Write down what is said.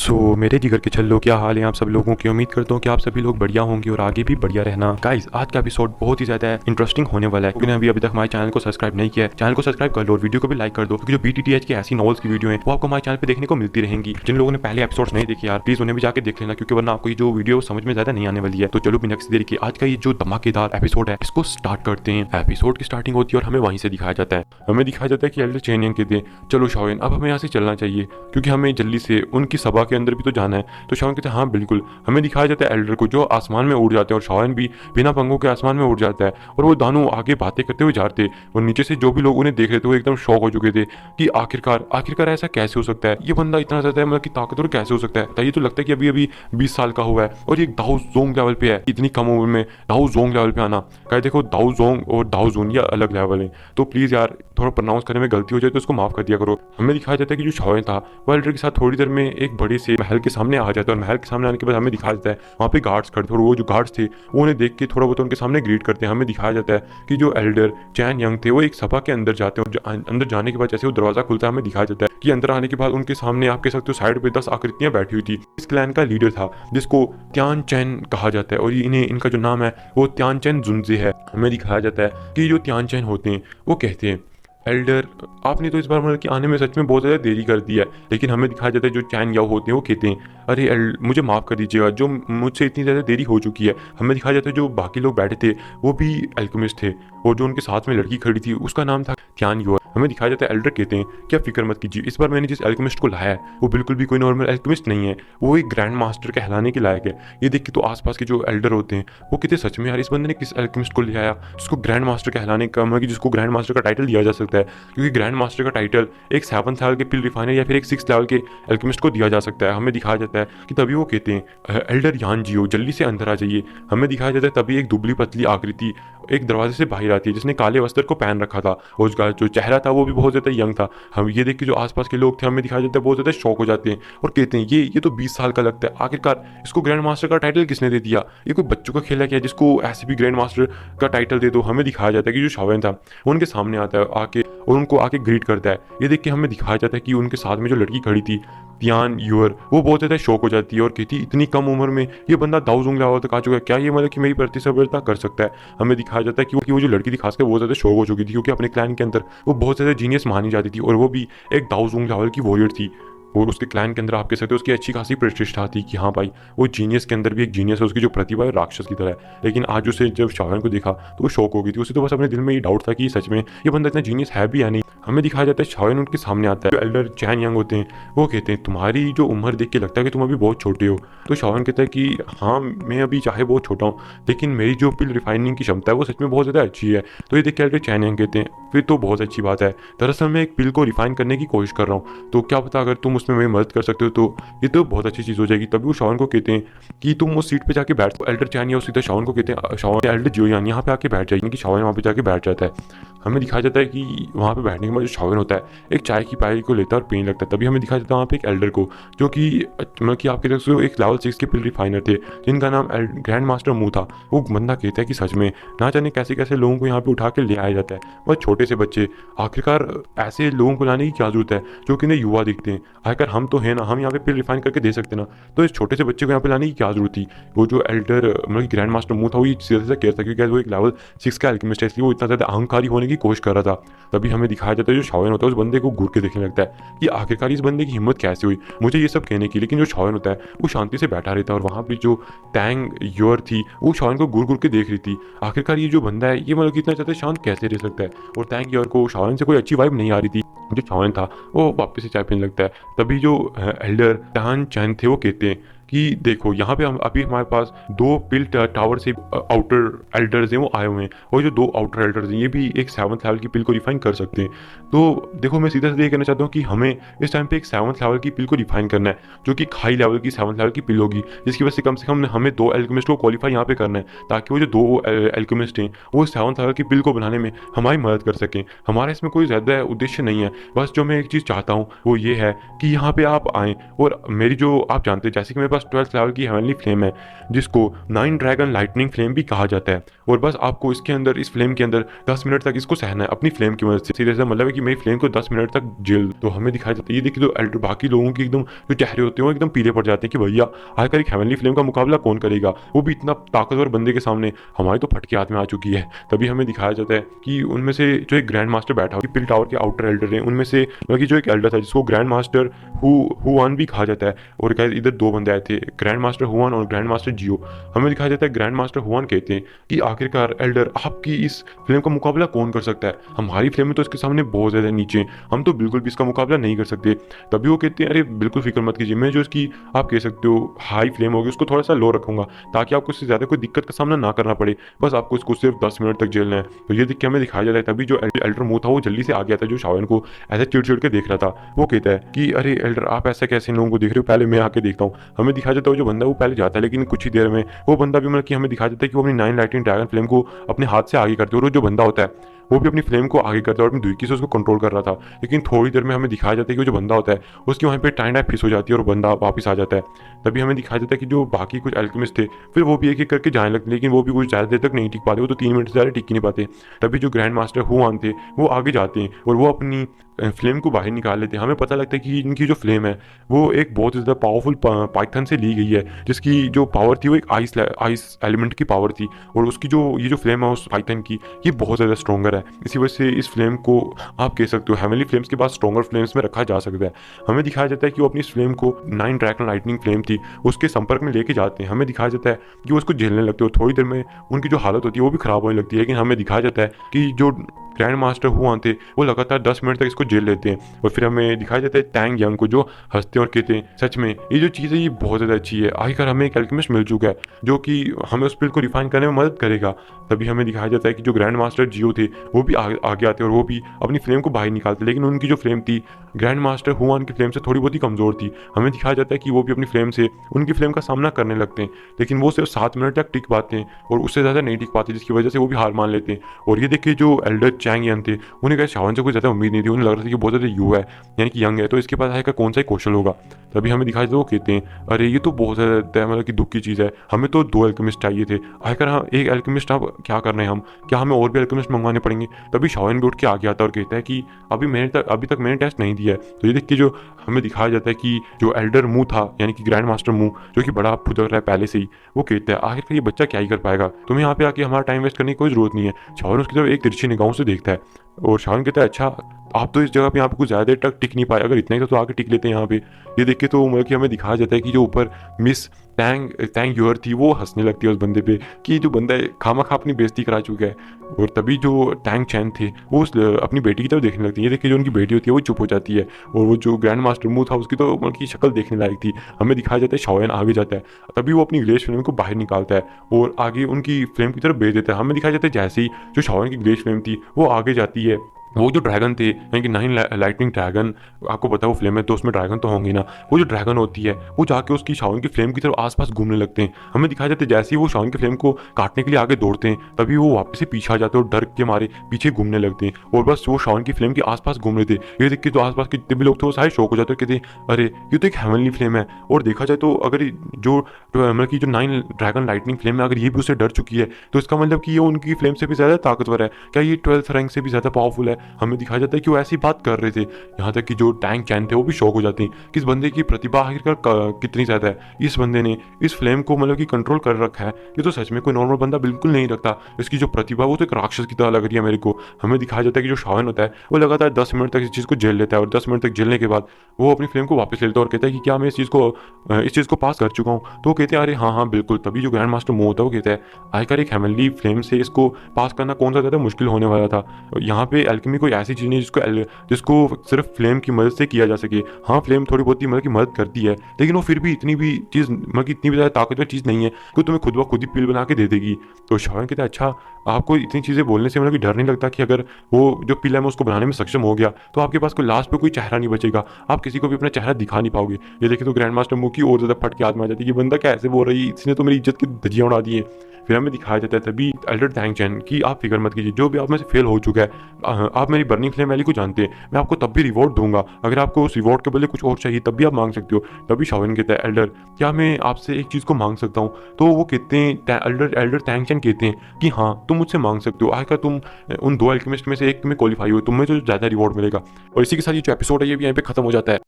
मेरे जिगर के छल्लो, क्या हाल है आप सब लोगों की। उम्मीद करता हूँ कि आप सभी लोग बढ़िया होंगे और आगे भी बढ़िया रहना। गाइस, आज का एपिसोड बहुत ही ज्यादा इंटरेस्टिंग होने वाला है, क्योंकि अभी तक हमारे चैनल को सब्सक्राइब नहीं किया है। चैनल को सब्सक्राइब कर लो और वीडियो को भी लाइक कर दो, क्योंकि जो BTTH की ऐसी नॉवेल्स की वीडियो है वो आपको हमारे चैनल पे देखने को मिलती रहेंगी। जिन लोगों ने पहले एपिसोड नहीं देखे यार, प्लीज उन्हें भी जाकर देख लेना, क्योंकि वरना आपको ये जो वीडियो समझ में ज्यादा नहीं आने वाली है। तो चलो बिना किसी देरी के आज का ये जो धमाकेदार एपिसोड है इसको स्टार्ट करते हैं। एपिसोड की स्टार्टिंग होती है और हमें वहीं से दिखाया जाता है। हमें दिखाया जाता है कि एल्डर चेन यंग कहते हैं, चलो शाओन अब हमें यहाँ से चलना चाहिए, क्योंकि हमें जल्दी से उनकी सभा के अंदर भी तो जाना है। तो शाओन कहते हैं हाँ बिल्कुल। हमें दिखाया जाता है एल्डर को जो आसमान में उड़ जाते हैं और शाओन भी बिना पंखों के आसमान में उड़ जाता है। और वो दोनों आगे बातें करते हुए जाते और नीचे से जो भी लोग उन्हें देख रहे थे वो एकदम शॉक हो चुके थे कि आखिरकार ऐसा कैसे हो सकता है, ये बंदा इतना ज्यादा मतलब कि ताकतवर कैसे हो सकता है। ये तो लगता है कि अभी अभी 20 साल का हुआ है और ये दाओ जोंग लेवल पे है। इतनी कम उम्र में दाओ जोंग लेवल पे आना, कहे देखो दाओ जोंग और दाओ जोन ये अलग लेवल है। तो प्लीज यार थोड़ा प्रोनाउंस करने में गलती हो जाए तो उसको माफ कर दिया करो। हमें दिखाया जाता है कि जो शाओन था वो एल्डर के साथ थोड़ी देर में एक बड़े से महल के सामने आ जाता है और महल के सामने आने के बाद हमें दिखाया जाता है वहाँ पे गार्ड्स खड़े थे और वो जो गार्ड्स थे वो उन्हें देख के थोड़ा बहुत उनके सामने ग्रीट करते हैं। हमें दिखाया जाता है कि जो एल्डर चैन यंग थे वो एक सभा के अंदर जाते हैं और अंदर जाने के बाद जैसे वो दरवाजा खुलता है हमें दिखाया जाता है कि अंदर आने के बाद उनके सामने आप कह सकते हो साइड पे 10 आकृतियां बैठी हुई थी। इस क्लैन का लीडर था जिसको त्यान चैन कहा जाता है और इनका जो नाम है वो त्यान चैन जुनजे है। हमें दिखाया जाता है कि जो त्यान चैन होते हैं वो कहते हैं एल्डर आपने तो इस बार मतलब कि आने में सच में बहुत ज़्यादा देरी कर दी है। लेकिन हमें दिखाया जाता है जो चैन याओ होते हैं वो कहते हैं अरे मुझे माफ़ कर दीजिएगा जो मुझसे इतनी ज़्यादा देरी हो चुकी है। हमें दिखाया जाता है जो बाकी लोग बैठे थे वो भी एल्केमिस्ट थे और जो उनके साथ में लड़की खड़ी थी उसका नाम था त्यान यो। हमें दिखाया जाता है एल्डर कहते हैं क्या फिक्र मत कीजिए, इस बार मैंने जिस एल्केमिस्ट को लाया है वो बिल्कुल भी कोई नॉर्मल एल्केमिस्ट नहीं है, वो एक ग्रैंड मास्टर कहलाने के लायक है। ये देख के तो आसपास के जो एल्डर होते हैं वो कहते सच में यार इस बंदे ने किस एल्केमिस्ट को ले आया जिसको ग्रैंड मास्टर कहलाने का मतलब जिसको ग्रैंड मास्टर का टाइटल दिया जा सकता है, क्योंकि ग्रैंड मास्टर का टाइटल एक 7th लेवल के पिल रिफाइनर या फिर एक 6th लेवल के एल्केमिस्ट को दिया जा सकता है। हमें दिखाया जाता है कि तभी वो कहते हैं एल्डर यान जियो जल्दी से अंदर आ जाइए। हमें दिखाया जाता है तभी एक दुबली पतली आकृति एक दरवाजे से बाहर आती है जिसने काले वस्त्र को पहन रखा था और उसका जो चेहरा था वो भी बहुत ज्यादा यंग था। हम ये देख के जो आसपास के लोग थे हमें दिखाया जाता है बहुत ज्यादा शॉक हो जाते हैं और कहते हैं ये तो 20 साल का लगता है, आखिरकार इसको ग्रैंड मास्टर का टाइटल किसने दे दिया, ये कोई बच्चों का खेल है क्या जिसको ऐसे भी ग्रैंड मास्टर का टाइटल दे दो। हमें दिखाया जाता है कि जो शाओन था वो उनके सामने आता है आके और उनको आके ग्रीट करता है। ये देख के हमें दिखाया जाता है कि उनके साथ में जो लड़की खड़ी थी त्यान यूर वो बहुत ज़्यादा शौक हो जाती है और कहती इतनी कम उम्र में ये बंदा दाओ जोंग लेवल तक आ चुका है, क्या ये मतलब कि मेरी प्रतिस्पर्धा कर सकता है। हमें दिखाया जाता है कि वो जो लड़की थी खासकर बहुत ज़्यादा शौक हो चुकी थी, क्योंकि अपने क्लैन के अंदर वो बहुत ज़्यादा जीनियस मानी जाती थी और वो भी एक दाओ जोंग लेवल की वॉरियर थी और उसके क्लैन के अंदर आप कह सकते हो उसकी अच्छी खासी प्रतिष्ठा थी कि हाँ भाई वो जीनियस के अंदर भी एक जीनियस है, उसकी जो प्रतिभा है राक्षस की तरह है। लेकिन आज उसे जब शाओन को देखा तो वो शौक हो गई थी, उसे तो बस अपने दिल में ये डाउट था कि सच में ये बंदा इतना जीनियस है भी या नहीं। हमें दिखाया जाता है शाओन उनके सामने आता है, एल्डर चैन यंग होते हैं वो कहते हैं तुम्हारी जो उम्र देख के लगता है कि तुम अभी बहुत छोटे हो। तो शाओन कहता है कि हाँ मैं अभी चाहे बहुत छोटा हूँ लेकिन मेरी जो पिल रिफाइनिंग की क्षमता है वो सच में बहुत ज़्यादा अच्छी है। तो ये देख के एल्डर चैन यंग कहते हैं फिर तो बहुत अच्छी बात है, दरअसल मैं एक पिल को रिफाइन करने की कोशिश कर रहा हूँ, तो क्या पता अगर तुम उसमें मेरी मदद कर सकते हो तो ये तो बहुत अच्छी चीज़ हो जाएगी। तभी वो शाओन को कहते हैं कि तुम उस सीट पे जाके बैठ। एल्डर चैन या सीधा शाओन को कहते हैं शाओन एल्डर जियो यान यहाँ पे आके बैठ जाएगी, कि शाओन वहाँ पे जाके बैठ जाता है। हमें दिखाया जाता है कि वहाँ पे बैठने के बाद जो शाओन होता है एक चाय की पाई को लेता है और पीने लगता है। तभी हमें दिखाया जाता है वहाँ पे एक एल्डर को जो कि मतलब कि आपके देख सकते एक लेवल 6 के पिल रिफाइनर थे जिनका नाम ग्रैंड मास्टर मुंह था। वो बंदा कहता है कि सच में ना जाने कैसे कैसे लोगों को यहाँ पे उठा के ले आया जाता है, वह छोटे से बच्चे, आखिरकार ऐसे लोगों को लाने की क्या जरूरत है जो कि इन्हें युवा दिखते हैं, आखिर हम तो है ना, हम यहाँ पे पिल रिफाइन करके दे सकते ना, तो इस छोटे से बच्चे को यहाँ पे लाने की क्या जरूरत थी। वो जो एल्डर मतलब ग्रैंड मास्टर मुंह था वो सीधा सीधा कहता था क्योंकि वो एक लेवल 6 का एल्केमिस्ट है इसलिए वो इतना ज़्यादा अहंकारी होने की कोशिश कर रहा था। तभी हमें दिखाया जाता है जो शाओन होता है उस बंदे को घूर के देखने लगता है कि आखिरकार इस बंदे की हिम्मत कैसे हुई मुझे ये सब कहने की। लेकिन जो शाओन होता है वो शांति से बैठा रहता है और वहाँ पर जो टैंग योर थी वो शाओन को घूर घूर के देख रही थी, आखिरकार ये जो बंदा है ये मतलब इतना ज़्यादा शांत कैसे रह सकता है। और टैंग योर को शाओन से कोई अच्छी वाइब नहीं आ रही थी, जो शाओन था वो वापस से चाय पीने लगता है। तभी जो एल्डर त्यान चैन थे वो कहते हैं कि देखो यहाँ पे हम अभी हमारे पास 2 पिल टावर से आउटर एल्डर्स हैं वो आए हुए हैं और जो 2 आउटर एल्डर्स हैं ये भी एक 7th लेवल की पिल को रिफाइन कर सकते हैं। तो देखो मैं सीधा सीधा ये कहना चाहता हूँ कि हमें इस टाइम पे एक 7th लेवल की पिल को रिफाइन करना है जो कि हाई लेवल की 7th लेवल की पिल होगी, जिसकी वजह से कम हमें 2 एल्केमिस्ट को क्वालिफाई यहाँ पे करना है ताकि वो जो 2 एल्केमिस्ट हैं वो 7th लेवल की पिल को बनाने में हमारी मदद कर सकें। हमारा इसमें कोई ज़्यादा उद्देश्य नहीं है, बस जो मैं एक चीज़ चाहता हूँ वो ये है कि यहाँ पे आप आएँ और मेरी जो आप जानते हैं जैसे कि मेरे पास पास 12th लेवल की हेवनली फ्लेम है जिसको 9 ड्रैगन लाइटनिंग फ्लेम भी कहा जाता है। और बस आपको इसके अंदर, इस फ्लेम के अंदर 10 मिनट तक इसको सहना है अपनी फ्लेम की मदद से। सीधे सा मतलब है कि मेरी फ्लेम को 10 मिनट तक जेल। तो हमें दिखाया जाता है, ये देखिए तो एल्डर बाकी लोगों के एकदम जो चेहरे होते हैं वो एकदम पीले पड़ जाते हैं कि भैया आखिर एक हेवनली फ्लेम का मुकाबला कौन करेगा, वो भी इतना ताकतवर बंदे के सामने। हमारी तो फटके हाथ में आ चुकी है। तभी हमें दिखाया जाता है कि उनमें से जो एक ग्रैंड मास्टर बैठा हुआ पिल टावर के आउटर एल्डर है, उनमें से मतलब कि जो एक एल्डर था जिसको ग्रैंड मास्टर हुआन भी कहा जाता है। और क्या इधर दो बंदे आए थे, ग्रैंड मास्टर हुआन और ग्रैंड मास्टर जियो। हमें दिखाया जाता है ग्रैंड मास्टर हुआन कहते हैं कि आखिरकार एल्डर आपकी इस फ्लेम का मुकाबला कौन कर सकता है, हमारी फ्लेम में तो इसके सामने बहुत ज़्यादा नीचे, हम तो बिल्कुल भी इसका मुकाबला नहीं कर सकते। तभी वो कहते हैं अरे बिल्कुल फिक्र मत कीजिए, मैं जो इसकी आप कह सकते हो हाई फ्लेम होगी उसको थोड़ा सा लो रखूंगा ताकि आपको इससे ज़्यादा कोई दिक्कत का सामना ना करना पड़े, बस आपको इसको सिर्फ 10 मिनट तक झेलना है। तो ये देख के हमें दिखाया जाता है। तभी जो एल्डर मुंह था वो जल्दी से आ गया था, जो शाओन को ऐसे चिड़ के देख रहा था। वो कहता है कि अरे एल्डर आप ऐसे कैसे लोगों को देख रहे हो, पहले मैं आके देखता हूँ। हमें दिखाया जाता है जो बंदा वो पहले जाता है, लेकिन कुछ ही देर में वो बंदा भी मतलब कि हमें दिखाया जाता है कि वो अपनी 9 लाइटिंग ड्रैगन फ्लेम को अपने हाथ से आगे करते, और जो बंदा होता है वो भी अपनी फ्लेम को आगे करता है और अपनी दुई से उसको कंट्रोल कर रहा था। लेकिन थोड़ी देर में हमें दिखाया जाता है कि वो जो बंदा होता है उसकी वहीं पे टाइम फिस हो जाती है और बंदा वापस आ जाता है। तभी हमें दिखाया जाता है कि जो बाकी कुछ एल्केमिस्ट थे फिर वो भी एक एक करके जाने लगते, लेकिन वो भी कुछ ज़्यादा देर तक नहीं टिक पाते, वो तो 3 मिनट से ज़्यादा टिक ही नहीं पाते। तभी जो ग्रैंड मास्टर हुआन थे वो आगे जाते हैं और वो अपनी फ्लेम को बाहर निकाल लेते हैं। हमें पता लगता है कि इनकी जो फ्लेम है वो एक बहुत ज़्यादा पावरफुल पाइथन से ली गई है, जिसकी जो पावर थी वो एक आइस एलिमेंट की पावर थी, और उसकी जो ये जो फ्लेम है उस पाइथन की ये बहुत ज़्यादा स्ट्रॉन्गर है। इसी वजह से इस फ्लेम को आप कह सकते हो हेवनली फ्लेम्स के बाद स्ट्रॉन्गर फ्लेम्स में रखा जा सकता है। हमें दिखाया जाता है कि वो अपनी इस फ्लेम को 9 ड्रैगन लाइटनिंग फ्लेम थी उसके संपर्क में लेके जाते हैं। हमें दिखाया जाता है कि वो उसको झेलने लगते हैं और थोड़ी देर में उनकी जो हालत होती है वो भी खराब होने लगती है। लेकिन हमें दिखाया जाता है कि जो ग्रैंड मास्टर हुआन थे वो लगातार 10 मिनट तक इसको झेल लेते हैं। और फिर हमें दिखाया जाता है टैंग यंग को, जो हंसते और कहते हैं सच में ये जो चीज़ है ये बहुत ज़्यादा अच्छी है, आखिरकार हमें एक एल्केमिस्ट मिल चुका है जो कि हमें उस पिल को रिफाइन करने में मदद करेगा। तभी हमें दिखाया जाता है कि जो ग्रैंड मास्टर जियो थे वो भी आगे आते और वो भी अपनी फ्लेम को बाहर निकालते, लेकिन उनकी जो फ्लेम थी ग्रैंड मास्टर हुआन की फ्लेम से थोड़ी बहुत ही कमज़ोर थी। हमें दिखाया जाता है कि वो भी अपनी फ्लेम से उनकी फ्लेम का सामना करने लगते हैं, लेकिन वो सिर्फ 7 मिनट तक टिक पाते हैं और उससे ज़्यादा नहीं टिक पाते, जिसकी वजह से वो भी हार मान लेते हैं। और ये देखिए जो एल्डर चैंग यन थे उन्हें कहा शावन से कोई ज़्यादा उम्मीद नहीं थी, उन्हें लग रहा था कि बहुत ज़्यादा युवा है यानी कि यंग है, तो इसके पास आएगा कौन सा ही कौशल होगा। तभी हमें दिखाया जाता है वो कहते हैं अरे ये तो बहुत ज़्यादा मतलब कि दुख की चीज़ है, हमें तो 2 एल्केमिस्ट चाहिए थे, आखिर हाँ एक एल्केमिस्ट अब क्या कर रहे हैं हम, क्या हमें और भी एल्केमिस्ट मंगवाने पड़ेंगे। तभी शावन भी उठ के आगे आता और कहता है कि अभी तक मैंने टेस्ट नहीं दिया है। तो ये देख के जो हमें दिखाया जाता है कि जो एल्डर मुंह था यानी कि ग्रैंड मास्टर मुंह जो कि बड़ा फुदक रहा है पहले से ही, वो कहता है आखिर ये बच्चा क्या ही कर पाएगा, तुम्हें यहाँ पे आके हमारा टाइम वेस्ट करने की कोई जरूरत नहीं है। शावन उसकी तरफ एक तिरछी निगाहों से देखता है और शावन कहता है अच्छा आप तो इस जगह पे यहाँ पे कुछ ज़्यादा देर तक टिक नहीं पाए, अगर इतना ही तो आके टिक लेते हैं यहाँ पे। ये देख के तो मतलब कि हमें दिखाया जाता है कि जो ऊपर मिस टैंग यूर थी वो हंसने लगती है उस बंदे पे कि जो बंदा खामा खा अपनी बेइज्जती करा चुका है। और तभी जो टैंग चैन थे वो अपनी बेटी की तरफ देखने लगती है। ये देख के जो उनकी बेटी होती है वो चुप हो जाती है और वो जो ग्रैंड मास्टर मुंह था उसकी तो मतलब की शक्ल देखने लायक थी। हमें दिखाया जाता है शाओयन आगे जाता है, तभी वो अपनी ग्लेश फ्लेम को बाहर निकालता है और आगे उनकी फ्लेम की तरफ भेज देता है। हमें दिखाया जाता है जैसे ही जो शाओयन की ग्लेश फ्लेम थी वो आगे जाती है, वो जो ड्रैगन थे यानी कि 9 लाइटनिंग ड्रैगन, आपको पता है वो फ्लेम है तो उसमें ड्रैगन तो होंगे ना, वो जो ड्रैगन होती है वो जाके उसकी शाओन की फ्लेम की तरफ आसपास घूमने लगते हैं। हमें दिखाया जाता है जैसे ही वो शाओन की फ्लेम को काटने के लिए आगे दौड़ते हैं तभी वो वापस से पीछे आ जाते हैं और डर के मारे पीछे घूमने लगते हैं और बस वो शाओन की फ्लेम के आसपास घूम रहे थे। ये देख के तो आसपास के जितने भी लोग थे वो सारे शौक हो जाते हैं, कहते अरे ये तो एक हेवनली फ्लेम है। और देखा जाए तो अगर जो मतलब कि जो 9 ड्रैगन लाइटनिंग फ्लेम है अगर ये भी उससे डर चुकी है तो इसका मतलब कि ये उनकी फ्लेम से भी ज़्यादा ताकतवर है, क्या ये 12th रैंक से भी ज़्यादा पावरफुल है। हमें दिखाया जाता है कि वो ऐसी बात कर रहे थे, यहाँ तक कि जो टैंग चैन थे वो भी शौक हो जाते हैं कि इस बंदे की प्रतिभा आखिरकार कितनी ज़्यादा है, इस बंदे ने इस फ्लेम को मतलब कि कंट्रोल कर रखा है, ये तो सच में कोई नॉर्मल बंदा बिल्कुल नहीं रखता, इसकी जो प्रतिभा वो तो एक राक्षस की तरह लग रही है मेरे को। हमें दिखाया जाता है कि जो शावन होता है वो लगातार 10 मिनट तक इस चीज़ को झेल लेता है और 10 मिनट तक झेलने के बाद वो अपनी फ्लेम को वापस ले लेता है और कहता है कि क्या मैं इस चीज़ को पास कर चुका हूँ। तो वो कहते हैं अरे हाँ बिल्कुल। तभी जो ग्रैंड मास्टर मुंह होता है वो कहता है आखिरकार एक हेवनली फ्लेम से इसको पास करना कौन सा ज़्यादा मुश्किल होने वाला था। यहाँ पे एल्केमी कोई ऐसी चीज़ नहीं जिसको सिर्फ फ्लेम की मदद से किया जा सके। हाँ फ्लेम थोड़ी बहुत ही मतलब की मदद करती है, लेकिन वो फिर भी इतनी भी चीज़ मतलब कि इतनी भी ज़्यादा ताकतवर चीज़ नहीं है कि तुम्हें खुद ब खुद ही पिल बना के दे देगी। तो शावन कहता है अच्छा आपको इतनी चीज़ें बोलने से मतलब कि डर नहीं लगता कि अगर वो जो पिल है मैं उसको बनाने में सक्षम हो गया तो आपके पास कोई लास्ट पे कोई चेहरा नहीं बचेगा, आप किसी को भी अपना चेहरा दिखा नहीं पाओगे। ये देखे तो ग्रैंड मास्टर मुंह की और ज़्यादा फट के हाथ में आ जाती है कि बंदा कैसे बोल रही है, इसने तो मेरी इज्जत की धज्जियां उड़ा दी है। फिर हमें दिखाया जाता है तभी एल्डर टैंग चैन की आप फिक्र मत कीजिए, जो भी आप में से फेल हो चुका है आप मेरी बर्निंग फ्लेम वैली को जानते हैं, मैं आपको तब भी रिवॉर्ड दूंगा। अगर आपको उस रिवॉर्ड के बदले कुछ और चाहिए तब भी आप मांग सकते हो। तभी शाओलिन कहता है, एल्डर क्या मैं आपसे एक चीज़ को मांग सकता हूँ? तो वो कहते हैं, एल्डर एल्डर तैंगचेन कहते हैं कि हाँ तुम मुझसे मांग सकते हो। आखिर तुम उन 2 अल्केमिस्ट में से एक तुम्हें क्वालिफाई हो, तुम्हें जो ज़्यादा रिवॉर्ड मिलेगा। और इसी के साथ ये जो एपिसोड है ये भी यहाँ पे खत्म हो जाता है।